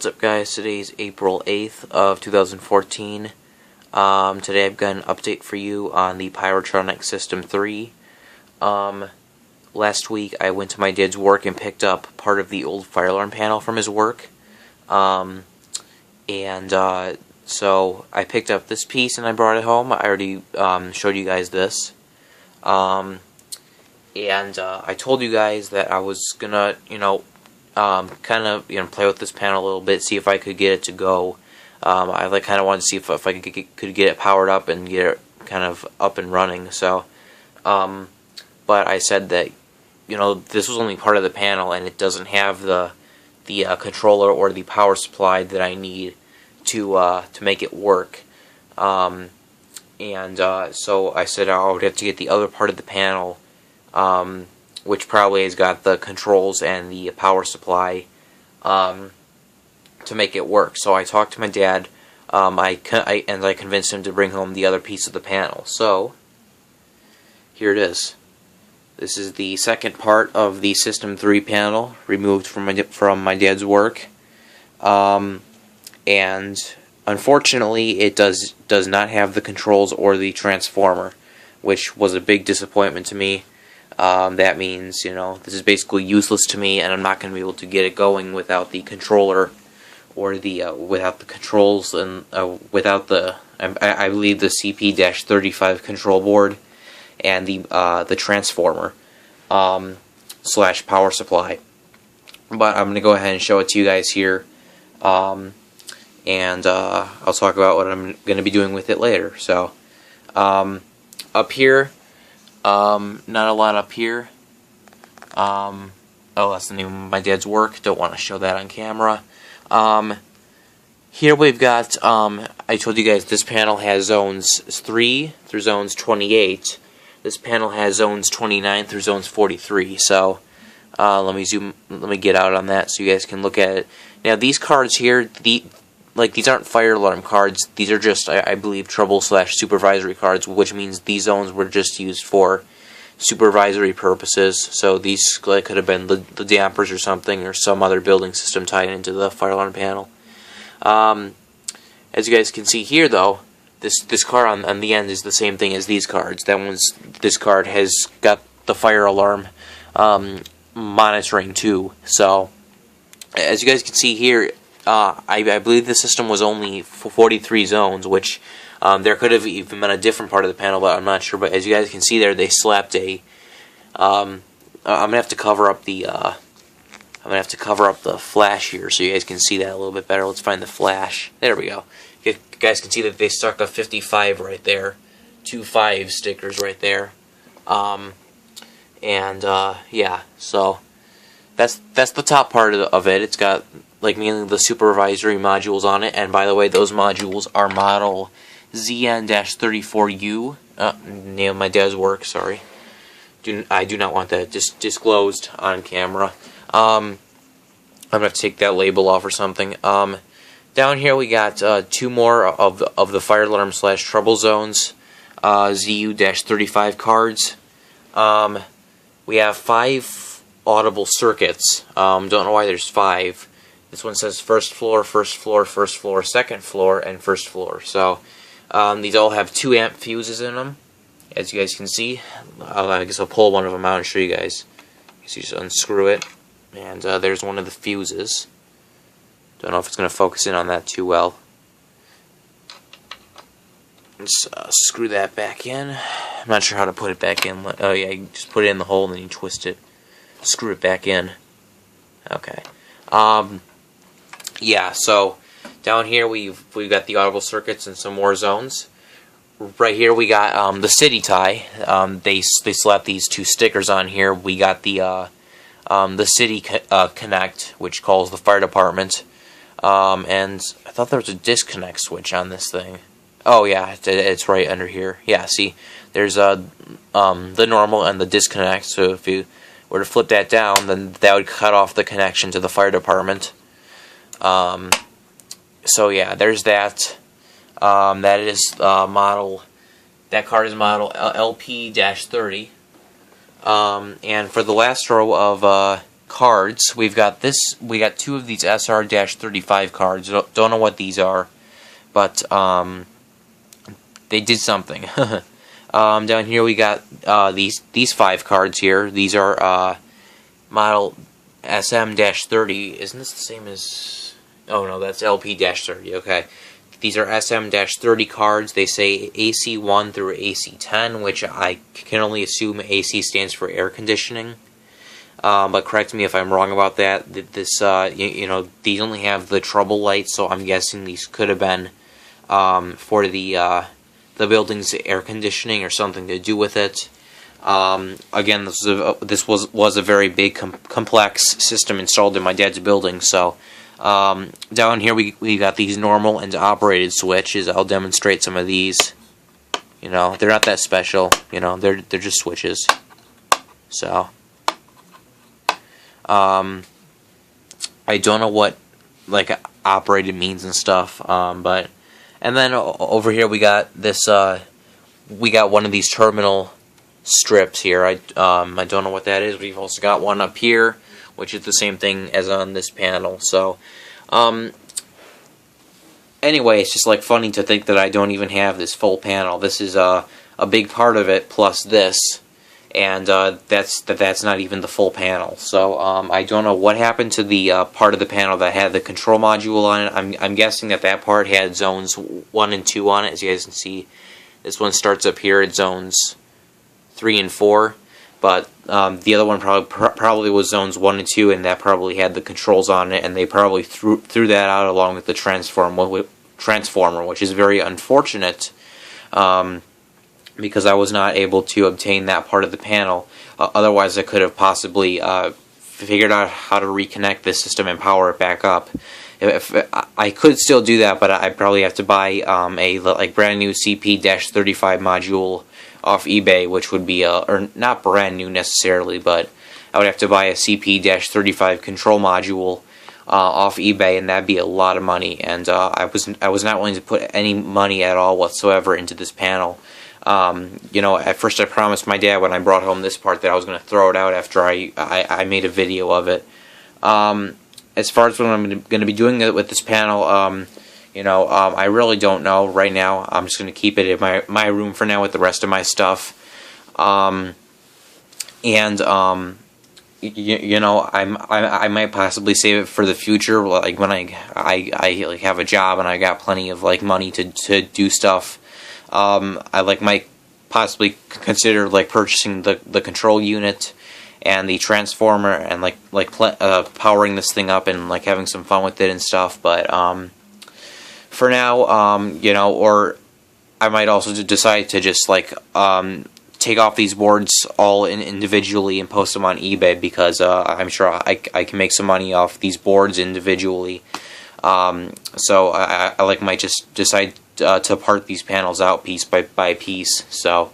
What's up, guys? Today is April 8th of 2014. Today I've got an update for you on the Pyrotronics System 3. Last week I went to my dad's work and picked up part of the old fire alarm panel from his work. So I picked up this piece and I brought it home. I already showed you guys this. I told you guys that I was gonna, kind of play with this panel a little bit, see if I could get it to go. I kind of wanted to see if I could get it powered up and get it kind of up and running. So, but I said that this was only part of the panel and it doesn't have the controller or the power supply that I need to make it work. So I said I would have to get the other part of the panel, which probably has got the controls and the power supply to make it work. So I talked to my dad, I convinced him to bring home the other piece of the panel. So here it is. This is the second part of the System 3 panel, removed from my dad's work. And unfortunately, it does not have the controls or the transformer, which was a big disappointment to me. That means, this is basically useless to me, and I'm not going to be able to get it going without the controller, or without the controls, and without the, I believe, the CP-35 control board, and the transformer, slash power supply. But I'm going to go ahead and show it to you guys here, and I'll talk about what I'm going to be doing with it later. So, up here, not a lot up here. Oh, that's the name of my dad's work. Don't want to show that on camera. Here we've got, I told you guys this panel has zones 3 through zones 28. This panel has zones 29 through zones 43. So, let me get out on that so you guys can look at it. Now, these cards here, these aren't fire alarm cards. These are just, I believe, trouble/supervisory cards, which means these zones were just used for supervisory purposes. So these could have been the dampers or something, or some other building system tied into the fire alarm panel. As you guys can see here, though, this card on the end is the same thing as these cards. This card has got the fire alarm monitoring too. So as you guys can see here, I believe the system was only 43 zones, which there could have even been a different part of the panel, but I'm not sure. But as you guys can see there, they slapped a. I'm gonna have to cover up the. Flash here so you guys can see that a little bit better. Let's find the flash. There we go. You guys can see that they stuck a 55 right there, 2 5 stickers right there, yeah. So that's the top part of it. It's got mainly the supervisory modules on it, and by the way, those modules are model ZN-34U. Name of my dad's work, sorry. I do not want that disclosed on camera. I'm gonna have to take that label off or something. Down here we got 2 more of the fire alarm / trouble zones, ZU-35 cards. We have 5 audible circuits. Don't know why there's 5. This one says first floor, second floor, and first floor. So these all have 2 amp fuses in them, as you guys can see. I guess I'll pull one of them out and show you guys. So you just unscrew it, and there's one of the fuses. Don't know if it's going to focus in on that too well. Let's screw that back in. I'm not sure how to put it back in. Oh yeah, you just put it in the hole and then you twist it. Screw it back in. Okay. Yeah, so down here we've got the audible circuits and some more zones. Right here we got the city tie. They slapped these 2 stickers on here. We got the city connect, which calls the fire department. And I thought there was a disconnect switch on this thing. Oh yeah, it's right under here. Yeah, see, there's the normal and the disconnect. So if you were to flip that down, then that would cut off the connection to the fire department. So yeah, there's that. That is model. That card is model LP-30. And for the last row of cards. We got two of these SR-35 cards. Don't know what these are, but they did something. Down here we got these 5 cards here. These are model SM-30. Isn't this the same as... Oh no, that's LP-30. Okay. These are SM-30 cards. They say AC1 through AC10, which I can only assume AC stands for air conditioning. But correct me if I'm wrong about that. This, you know, these only have the trouble lights, so I'm guessing these could have been for the building's air conditioning or something to do with it. Again, this was a very big, complex system installed in my dad's building. So down here we got these normal and operated switches. I'll demonstrate some of these. You know, they're not that special. You know, they're just switches. So I don't know what like operated means and stuff. But and then over here we got this. We got one of these terminal strips here. I don't know what that is. We've also got one up here, which is the same thing as on this panel. So, anyway, it's just like funny to think that I don't even have this full panel. This is a big part of it, plus this, and that's not even the full panel. So, I don't know what happened to the part of the panel that had the control module on it. I'm guessing that part had zones 1 and 2 on it. As you guys can see, this one starts up here at zones 3 and 4, but the other one probably was zones 1 and 2, and that probably had the controls on it, and they probably threw that out along with the transformer, which is very unfortunate, because I was not able to obtain that part of the panel. Otherwise, I could have possibly figured out how to reconnect this system and power it back up. If I could still do that, but I'd probably have to buy a brand new CP-35 module off eBay, which would be or not brand new necessarily, but I would have to buy a CP-35 control module off eBay, and that'd be a lot of money. And I was not willing to put any money at all whatsoever into this panel. You know, at first I promised my dad when I brought home this part that I was going to throw it out after I made a video of it. As far as what I'm going to be doing with this panel, you know, I really don't know right now. I'm just going to keep it in my room for now with the rest of my stuff. You know, I might possibly save it for the future, like when I like have a job and I got plenty of like money to do stuff. I might possibly consider like purchasing the control unit and the transformer and powering this thing up and like having some fun with it and stuff. But for now, you know, or I might also decide to just like take off these boards all individually and post them on eBay, because I'm sure I can make some money off these boards individually. So I might just decide to part these panels out piece by piece. So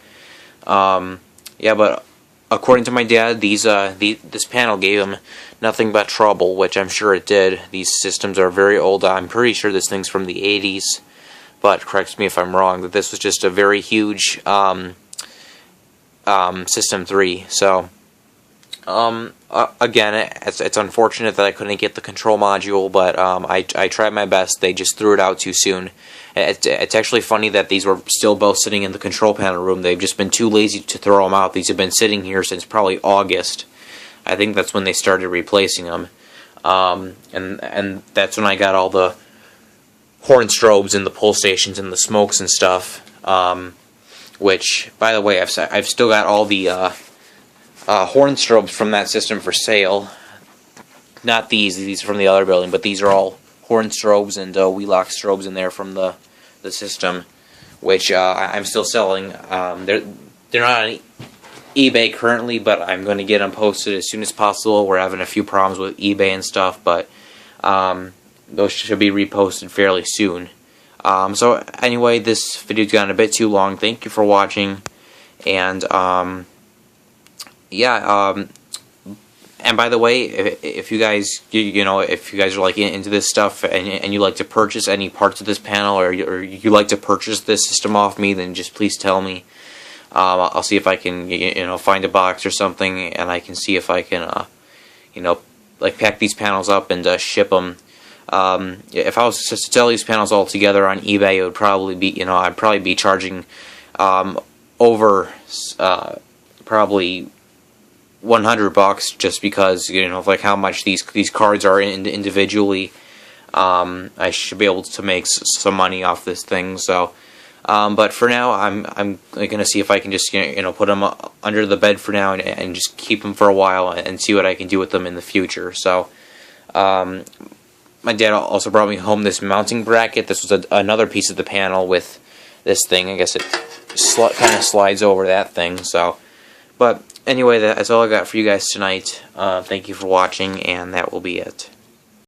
yeah, but according to my dad, this panel gave him nothing but trouble, which I'm sure it did. These systems are very old. I'm pretty sure this thing's from the 80s, but correct me if I'm wrong, that this was just a very huge System 3. So again, it's unfortunate that I couldn't get the control module, but I tried my best. They just threw it out too soon. It's actually funny that these were still both sitting in the control panel room. They've just been too lazy to throw them out. These have been sitting here since probably August. I think that's when they started replacing them. And that's when I got all the horn strobes and the pull stations and the smokes and stuff. Which, by the way, I've still got all the horn strobes from that system for sale. Not these are from the other building, but these are all horn strobes and Wheelock strobes in there from the system, which I'm still selling. They're not on eBay currently, but I'm going to get them posted as soon as possible. We're having a few problems with eBay and stuff, but those should be reposted fairly soon. So anyway, this video's gotten a bit too long. Thank you for watching, and yeah, and by the way, if you guys, you know, if you guys are like into this stuff and you like to purchase any parts of this panel, or you like to purchase this system off me, then just please tell me. I'll see if I can, you know, find a box or something, and I can see if I can, like pack these panels up and ship them. If I was to sell these panels all together on eBay, it would probably be, I'd probably be charging over probably $100 just because, of like how much these cards are individually. I should be able to make some money off this thing. So, but for now, I'm gonna see if I can just put them under the bed for now and just keep them for a while and see what I can do with them in the future. So, my dad also brought me home this mounting bracket. This was another piece of the panel with this thing. I guess it kind of slides over that thing. So, but anyway, that's all I got for you guys tonight. Thank you for watching, and that will be it.